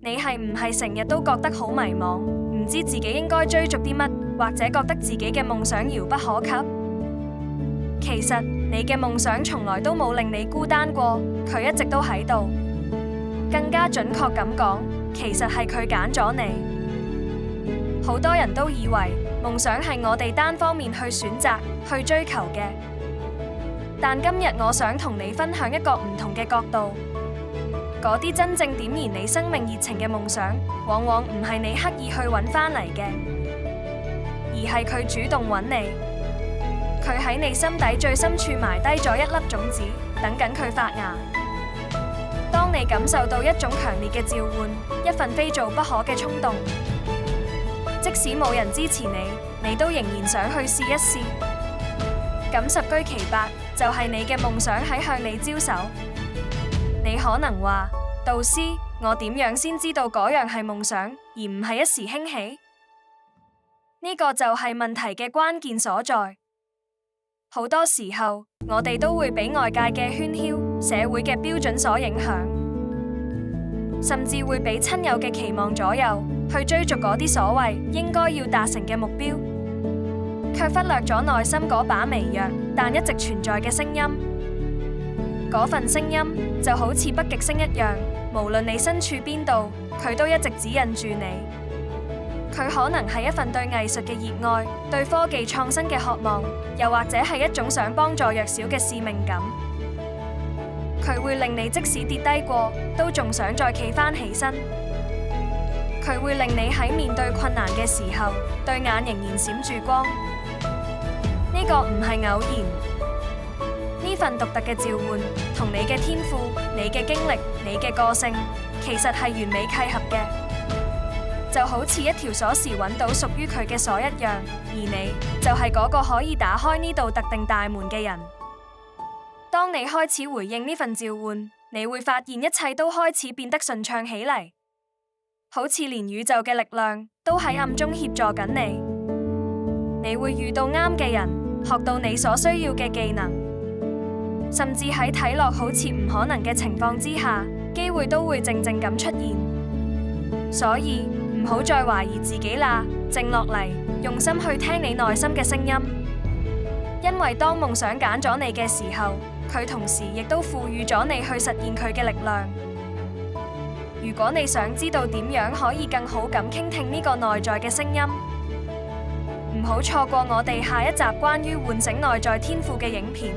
你係唔係成日都覺得好迷茫，唔知自己應該追逐啲乜，或者覺得自己嘅夢想遙不可及？其實你嘅夢想從來都冇令你孤單過，佢一直都喺度。更加準確咁講，其實係佢揀咗你。好多人都以為夢想係我哋單方面去選擇、去追求嘅，但今日我想同你分享一個唔同嘅角度。嗰啲真正點燃你生命熱情嘅夢想，往往唔係你刻意去揾返嚟嘅，而係佢主動揾你。佢喺你心底最深處埋低咗一粒種子，等緊佢發芽。當你感受到一種強烈嘅召喚，一份非做不可嘅衝動，即使冇人支持你，你都仍然想去試一試。咁十居其八，就係你嘅夢想喺向你招手。你可能話，導師，我點樣先知道嗰樣係夢想，而唔係一時興起？呢個就係問題嘅關鍵所在。好多時候，我哋都會俾外界嘅喧囂、社會嘅標準所影響，甚至會俾親友嘅期望左右，去追逐嗰啲所謂應該要達成嘅目標，卻忽略咗內心嗰把微弱但一直存在嘅聲音。嗰份聲音就好似北極星一樣，無論你身處邊度，佢都一直指引住你。佢可能係一份對藝術嘅熱愛，對科技創新嘅渴望，又或者係一種想幫助弱小嘅使命感。佢會令你即使跌低過，都仲想再企返起身。佢會令你喺面對困難嘅時候，對眼仍然閃住光。呢個唔係偶然。呢份獨特嘅召喚，同你嘅天賦、你嘅經歷、你嘅個性，其實係完美契合嘅，就好似一條鎖匙揾到屬於佢嘅鎖一樣，而你就係嗰個可以打開呢度特定大門嘅人。當你開始回應呢份召喚，你會發現一切都開始變得順暢起嚟，好似連宇宙嘅力量都喺暗中協助緊你。你會遇到啱嘅人，學到你所需要嘅技能。甚至喺睇落好似唔可能嘅情況之下，機會都會靜靜咁出現。所以唔好再懷疑自己啦，靜落嚟，用心去聽你內心嘅聲音。因為當夢想揀咗你嘅時候，佢同時亦都賦予咗你去實現佢嘅力量。如果你想知道點樣可以更好咁傾聽呢個內在嘅聲音，唔好錯過我哋下一集關於喚醒內在天賦嘅影片。